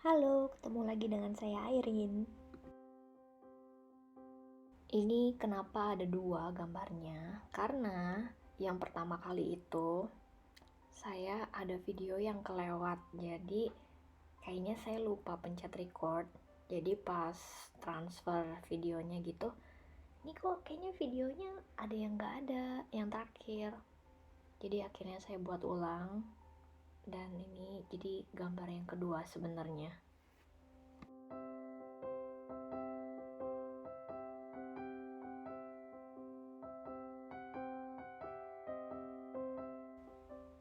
Halo, ketemu lagi dengan saya Airin. Ini kenapa ada dua gambarnya? Karena yang pertama kali itu saya ada video yang kelewat. Jadi kayaknya saya lupa pencet record. Jadi pas transfer videonya gitu, ini kok kayaknya videonya ada yang nggak ada, yang terakhir. Jadi akhirnya saya buat ulang. Dan ini jadi gambar yang kedua sebenarnya.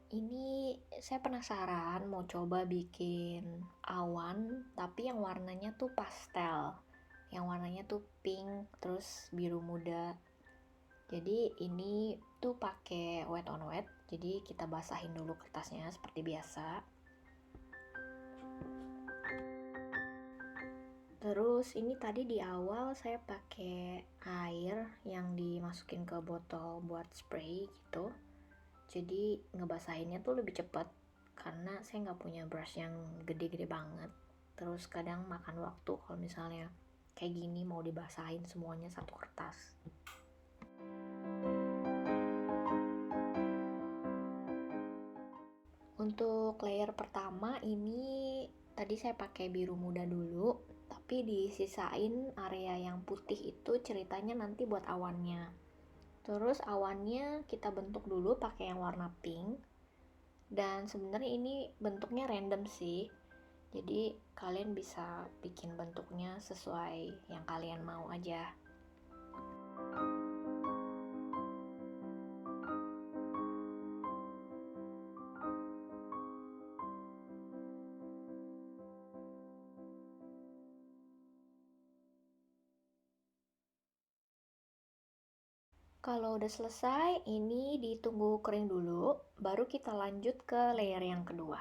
Ini saya penasaran mau coba bikin awan tapi yang warnanya tuh pastel. Yang warnanya tuh pink terus biru muda. Jadi ini tuh pakai wet on wet. Jadi kita basahin dulu kertasnya seperti biasa. Terus ini tadi di awal saya pakai air yang dimasukin ke botol buat spray gitu. Jadi ngebasahinnya tuh lebih cepat karena saya nggak punya brush yang gede-gede banget. Terus kadang makan waktu kalau misalnya kayak gini mau dibasahin semuanya satu kertas. Untuk layer pertama ini tadi saya pakai biru muda dulu, tapi disisain area yang putih itu ceritanya nanti buat awannya. Terus awannya kita bentuk dulu pakai yang warna pink. Dan sebenarnya ini bentuknya random sih. Jadi kalian bisa bikin bentuknya sesuai yang kalian mau aja. Kalau udah selesai, ini ditunggu kering dulu, baru kita lanjut ke layer yang kedua.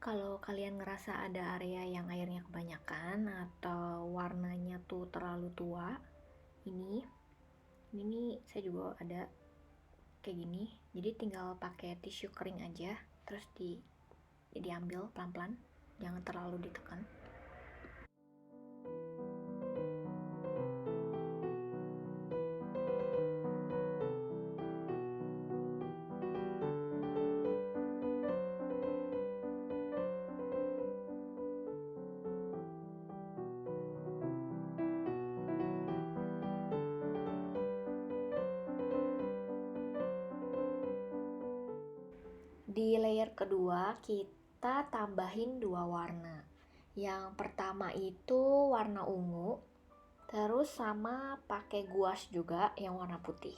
Kalau kalian ngerasa ada area yang airnya kebanyakan atau warnanya tuh terlalu tua, ini saya juga ada kayak gini. Jadi tinggal pakai tisu kering aja, terus diambil pelan-pelan, jangan terlalu ditekan. Di layer kedua kita tambahin dua warna. Yang pertama itu warna ungu, terus sama pakai gouache juga yang warna putih.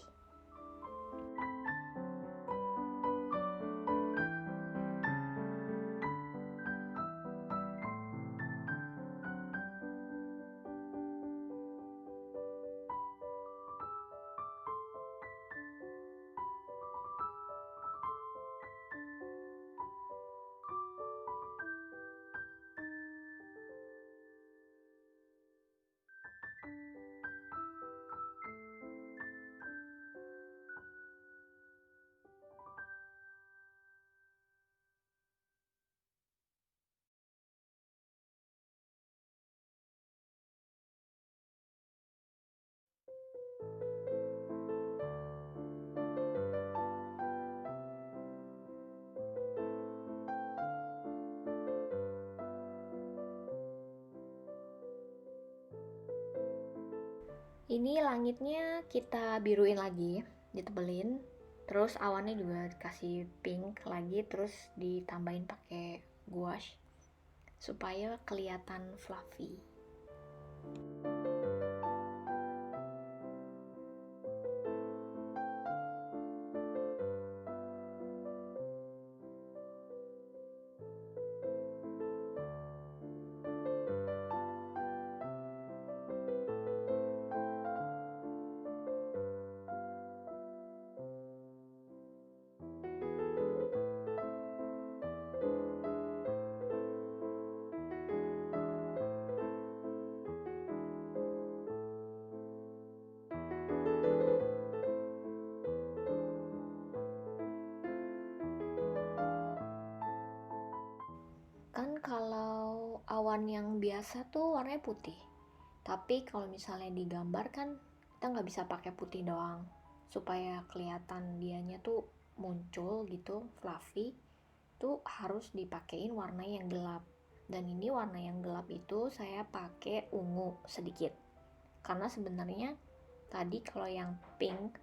Ini langitnya kita biruin lagi, ditebelin. Terus awannya juga dikasih pink lagi, terus ditambahin pakai gouache supaya kelihatan fluffy. awan yang biasa tuh warnanya putih. Tapi kalau misalnya digambar kan kita nggak bisa pakai putih doang. Supaya kelihatan dianya tuh muncul gitu, fluffy, tuh harus dipakein warna yang gelap. Dan ini warna yang gelap itu saya pakai ungu sedikit. Karena sebenarnya tadi kalau yang pink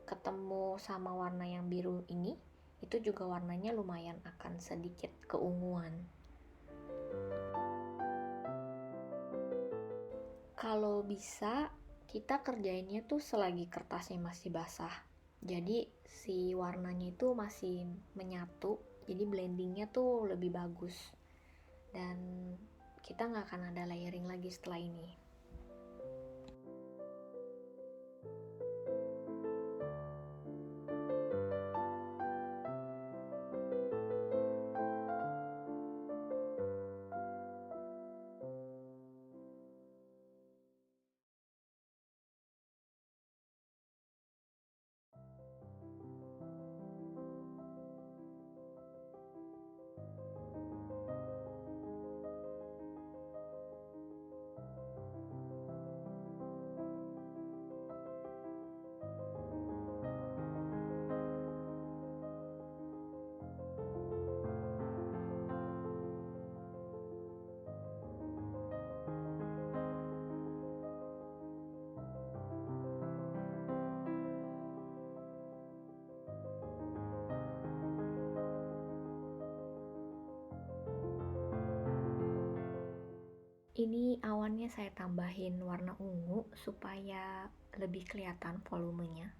ketemu sama warna yang biru ini, itu juga warnanya lumayan akan sedikit keunguan. Kalau bisa kita kerjainnya tuh selagi kertasnya masih basah. Jadi si warnanya itu masih menyatu, jadi blendingnya tuh lebih bagus. Dan kita nggak akan ada layering lagi setelah ini. Ini awannya saya tambahin warna ungu supaya lebih kelihatan volumenya.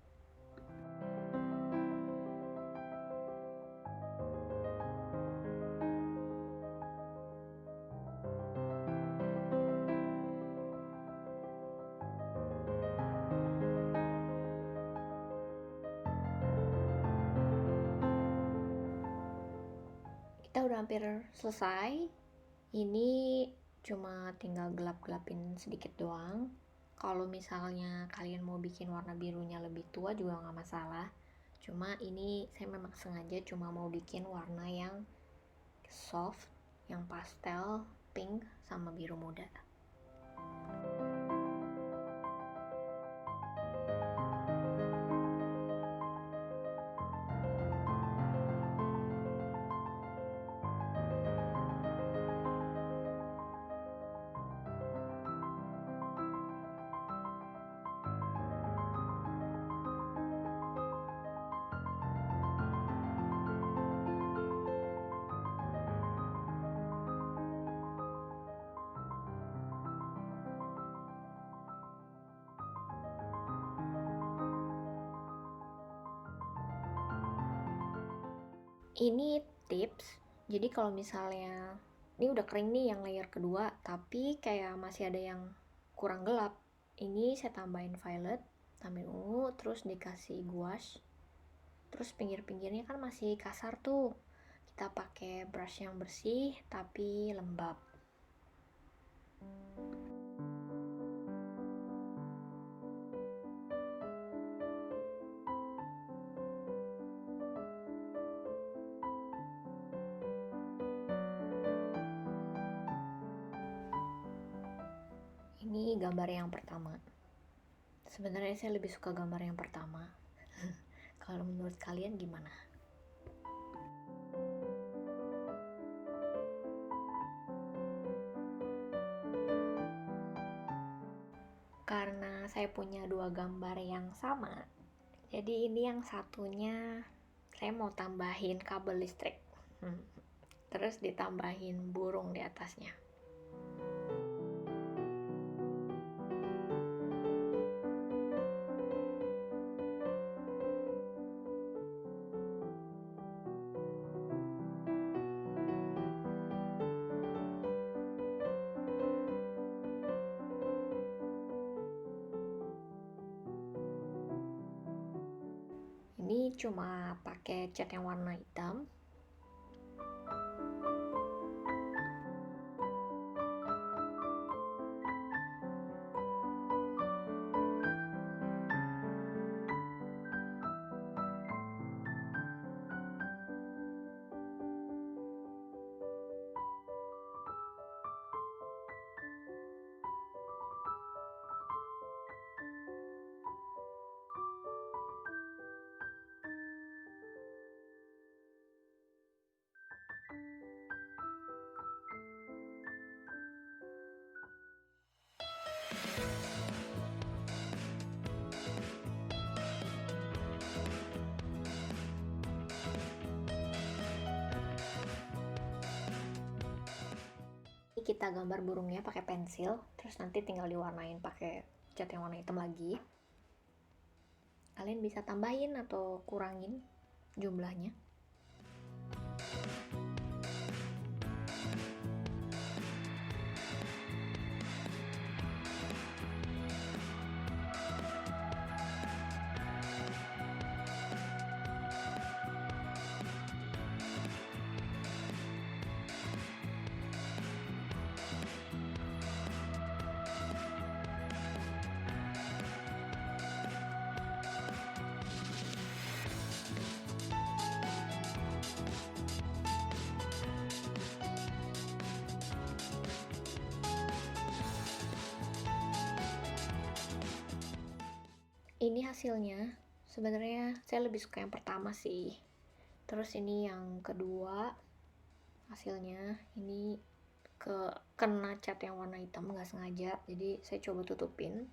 Kita udah hampir selesai. Ini cuma tinggal gelap-gelapin sedikit doang. Kalau misalnya kalian mau bikin warna birunya lebih tua juga nggak masalah. Cuma ini saya memang sengaja cuma mau bikin warna yang soft, yang pastel, pink, sama biru muda. Ini tips, jadi kalau misalnya ini udah kering nih yang layer kedua, tapi kayak masih ada yang kurang gelap, ini saya tambahin violet, tambahin ungu, terus dikasih gouache, terus pinggir-pinggirnya kan masih kasar tuh, kita pakai brush yang bersih tapi lembab. Ini gambar yang pertama. Sebenarnya saya lebih suka gambar yang pertama. Kalau menurut kalian gimana? Karena saya punya dua gambar yang sama, jadi ini yang satunya saya mau tambahin kabel listrik. Terus ditambahin burung di atasnya. Ini cuma pakai cat yang warna hitam. kita gambar burungnya pakai pensil, terus nanti tinggal diwarnain pakai cat yang warna hitam lagi. Kalian bisa tambahin atau kurangin jumlahnya. Ini hasilnya. Sebenarnya saya lebih suka yang pertama sih. Terus ini yang kedua hasilnya. Ini kena cat yang warna hitam nggak sengaja, jadi saya coba tutupin.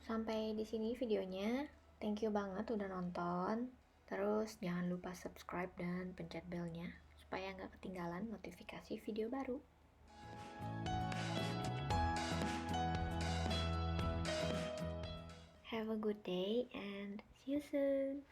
Sampai di sini videonya. Thank you banget udah nonton. Terus jangan lupa subscribe dan pencet belnya supaya nggak ketinggalan notifikasi video baru. Have a good day and see you soon.